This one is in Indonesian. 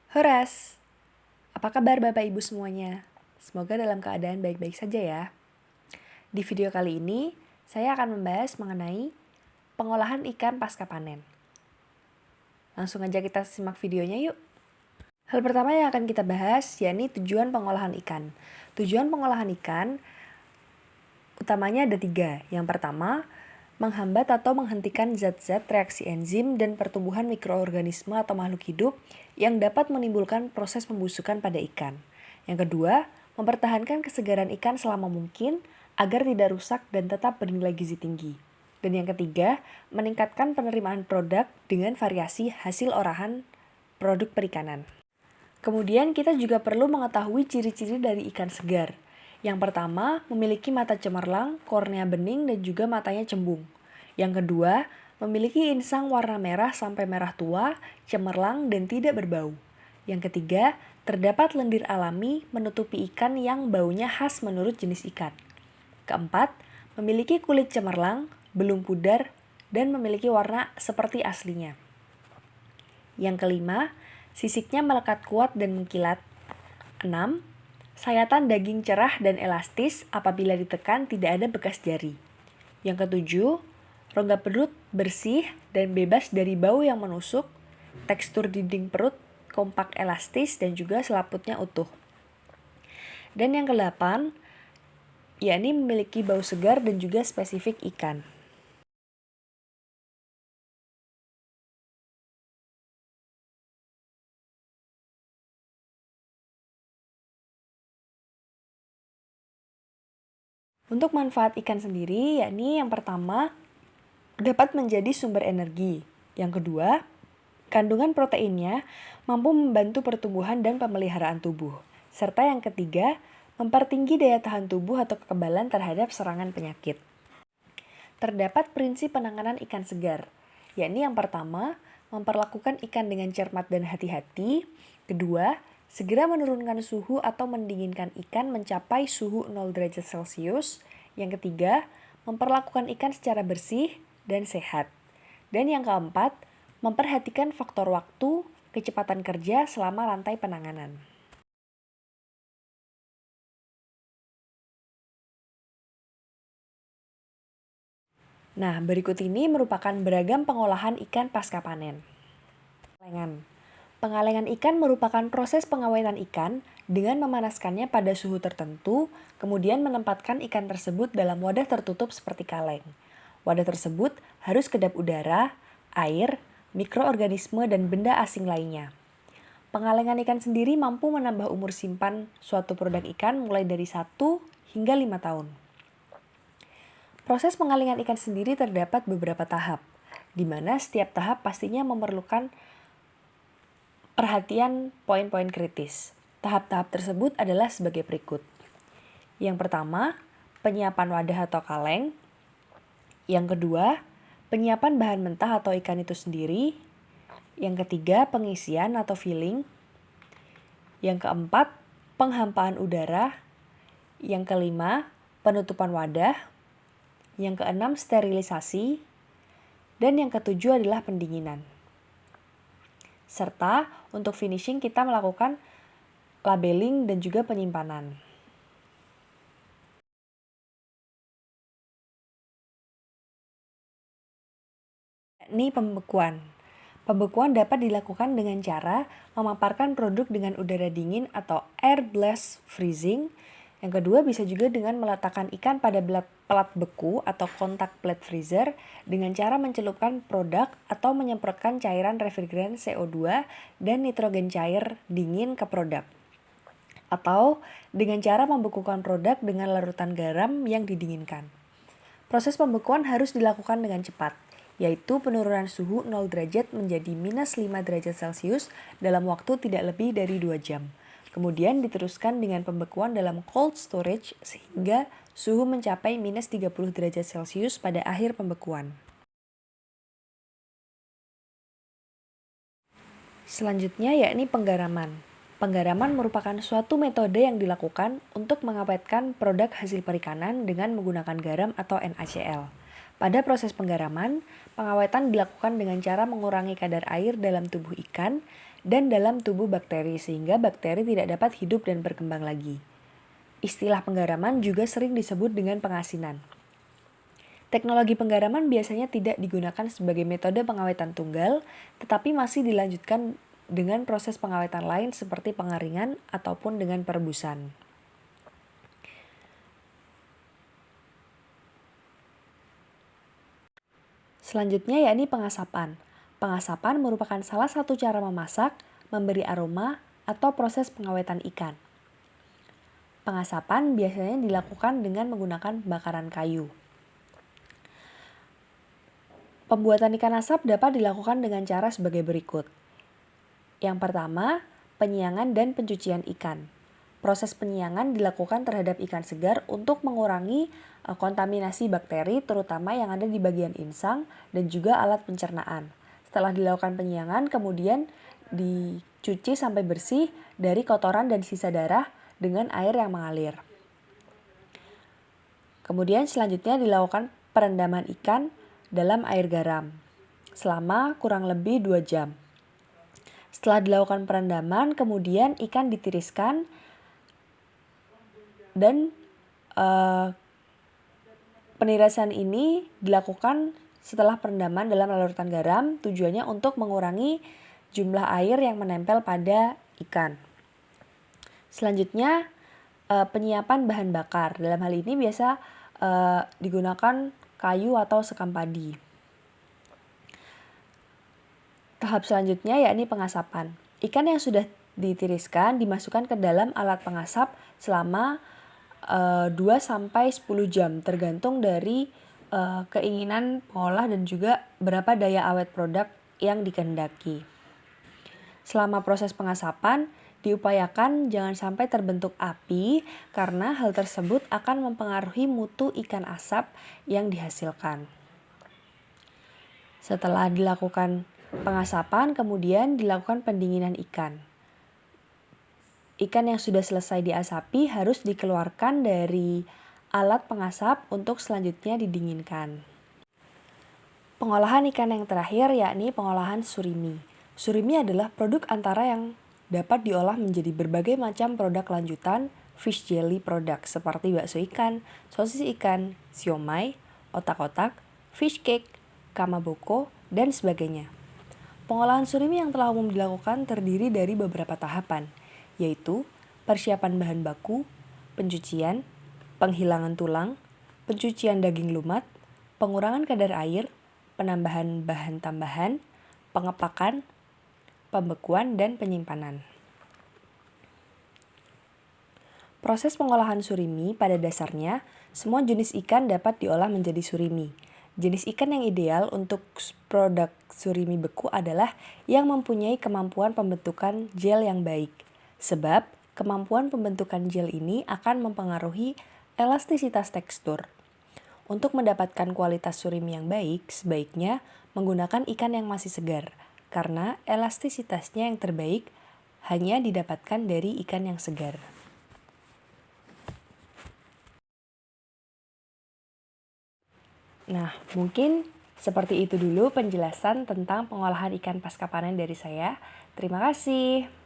Horas, apa kabar Bapak Ibu semuanya? Semoga dalam keadaan baik-baik saja ya. Di video kali ini, saya akan membahas mengenai pengolahan ikan pasca panen. Langsung aja kita simak videonya yuk. Hal pertama yang akan kita bahas yakni tujuan pengolahan ikan. Tujuan pengolahan ikan utamanya ada 3. Yang pertama, menghambat atau menghentikan zat-zat reaksi enzim dan pertumbuhan mikroorganisme atau makhluk hidup yang dapat menimbulkan proses pembusukan pada ikan. Yang kedua, mempertahankan kesegaran ikan selama mungkin agar tidak rusak dan tetap bernilai gizi tinggi. Dan yang ketiga, meningkatkan penerimaan produk dengan variasi hasil olahan produk perikanan. Kemudian kita juga perlu mengetahui ciri-ciri dari ikan segar. Yang pertama, memiliki mata cemerlang, kornea bening, dan juga matanya cembung. Yang kedua, memiliki insang warna merah sampai merah tua, cemerlang, dan tidak berbau. Yang ketiga, terdapat lendir alami menutupi ikan yang baunya khas menurut jenis ikan. Keempat, memiliki kulit cemerlang, belum pudar, dan memiliki warna seperti aslinya. Yang kelima, sisiknya melekat kuat dan mengkilat. 6. Sayatan daging cerah dan elastis apabila ditekan tidak ada bekas jari. Yang ketujuh, rongga perut bersih dan bebas dari bau yang menusuk, tekstur dinding perut kompak elastis dan juga selaputnya utuh. Dan yang kedelapan, yakni memiliki bau segar dan juga spesifik ikan. Untuk manfaat ikan sendiri, yakni yang pertama, dapat menjadi sumber energi. Yang kedua, kandungan proteinnya mampu membantu pertumbuhan dan pemeliharaan tubuh. Serta yang ketiga, mempertinggi daya tahan tubuh atau kekebalan terhadap serangan penyakit. Terdapat prinsip penanganan ikan segar, yakni yang pertama, memperlakukan ikan dengan cermat dan hati-hati. Kedua, segera menurunkan suhu atau mendinginkan ikan mencapai suhu 0 derajat Celcius. Yang ketiga, memperlakukan ikan secara bersih dan sehat. Dan yang keempat, memperhatikan faktor waktu, kecepatan kerja selama rantai penanganan. Nah, berikut ini merupakan beragam pengolahan ikan pasca panen. Pengalengan. Pengalengan ikan merupakan proses pengawetan ikan dengan memanaskannya pada suhu tertentu, kemudian menempatkan ikan tersebut dalam wadah tertutup seperti kaleng. Wadah tersebut harus kedap udara, air, mikroorganisme, dan benda asing lainnya. Pengalengan ikan sendiri mampu menambah umur simpan suatu produk ikan mulai dari 1 hingga 5 tahun. Proses pengalengan ikan sendiri terdapat beberapa tahap, di mana setiap tahap pastinya memerlukan perhatian poin-poin kritis. Tahap-tahap tersebut adalah sebagai berikut. Yang pertama, penyiapan wadah atau kaleng. Yang kedua, penyiapan bahan mentah atau ikan itu sendiri. Yang ketiga, pengisian atau filling. Yang keempat, penghampaan udara. Yang kelima, penutupan wadah. Yang keenam, sterilisasi. Dan yang ketujuh adalah pendinginan. Serta untuk finishing kita melakukan labeling dan juga penyimpanan. Ini pembekuan. Pembekuan dapat dilakukan dengan cara memaparkan produk dengan udara dingin atau air blast freezing. Yang kedua bisa juga dengan meletakkan ikan pada pelat beku atau kontak plate freezer dengan cara mencelupkan produk atau menyemprotkan cairan refrigeran CO2 dan nitrogen cair dingin ke produk. Atau dengan cara membekukan produk dengan larutan garam yang didinginkan. Proses pembekuan harus dilakukan dengan cepat, yaitu penurunan suhu 0 derajat menjadi minus 5 derajat Celcius dalam waktu tidak lebih dari 2 jam. Kemudian diteruskan dengan pembekuan dalam cold storage sehingga suhu mencapai minus 30 derajat Celcius pada akhir pembekuan. Selanjutnya yakni penggaraman. Penggaraman merupakan suatu metode yang dilakukan untuk mengawetkan produk hasil perikanan dengan menggunakan garam atau NaCl. Pada proses penggaraman, pengawetan dilakukan dengan cara mengurangi kadar air dalam tubuh ikan dan dalam tubuh bakteri sehingga bakteri tidak dapat hidup dan berkembang lagi. Istilah penggaraman juga sering disebut dengan pengasinan. Teknologi penggaraman biasanya tidak digunakan sebagai metode pengawetan tunggal, tetapi masih dilanjutkan dengan proses pengawetan lain seperti pengeringan ataupun dengan perebusan. Selanjutnya yakni pengasapan. Pengasapan merupakan salah satu cara memasak, memberi aroma, atau proses pengawetan ikan. Pengasapan biasanya dilakukan dengan menggunakan bakaran kayu. Pembuatan ikan asap dapat dilakukan dengan cara sebagai berikut. Yang pertama, penyiangan dan pencucian ikan. Proses penyiangan dilakukan terhadap ikan segar untuk mengurangi kontaminasi bakteri terutama yang ada di bagian insang dan juga alat pencernaan. Setelah dilakukan penyiangan, kemudian dicuci sampai bersih dari kotoran dan sisa darah dengan air yang mengalir. Kemudian selanjutnya dilakukan perendaman ikan dalam air garam selama kurang lebih 2 jam. Setelah dilakukan perendaman, kemudian ikan ditiriskan dan penirisan ini dilakukan setelah perendaman dalam larutan garam, tujuannya untuk mengurangi jumlah air yang menempel pada ikan. Selanjutnya, penyiapan bahan bakar. Dalam hal ini biasa digunakan kayu atau sekam padi. Tahap selanjutnya yakni pengasapan. Ikan yang sudah ditiriskan dimasukkan ke dalam alat pengasap selama 2-10 jam tergantung dari keinginan pengolah dan juga berapa daya awet produk yang dikehendaki. Selama proses pengasapan, diupayakan jangan sampai terbentuk api karena hal tersebut akan mempengaruhi mutu ikan asap yang dihasilkan. Setelah dilakukan pengasapan, kemudian dilakukan pendinginan ikan. Ikan yang sudah selesai diasapi harus dikeluarkan dari alat pengasap untuk selanjutnya didinginkan. Pengolahan ikan yang terakhir yakni pengolahan surimi. Surimi adalah produk antara yang dapat diolah menjadi berbagai macam produk lanjutan fish jelly produk seperti bakso ikan, sosis ikan, siomay, otak-otak, fish cake, kamaboko, dan sebagainya. Pengolahan surimi yang telah umum dilakukan terdiri dari beberapa tahapan, yaitu persiapan bahan baku, pencucian, penghilangan tulang, pencucian daging lumat, pengurangan kadar air, penambahan bahan tambahan, pengepakan, pembekuan, dan penyimpanan. Proses pengolahan surimi pada dasarnya, semua jenis ikan dapat diolah menjadi surimi. Jenis ikan yang ideal untuk produk surimi beku adalah yang mempunyai kemampuan pembentukan gel yang baik. Sebab, kemampuan pembentukan gel ini akan mempengaruhi elastisitas tekstur. Untuk mendapatkan kualitas surimi yang baik, sebaiknya menggunakan ikan yang masih segar, karena elastisitasnya yang terbaik hanya didapatkan dari ikan yang segar. Nah, mungkin seperti itu dulu penjelasan tentang pengolahan ikan pasca panen dari saya. Terima kasih.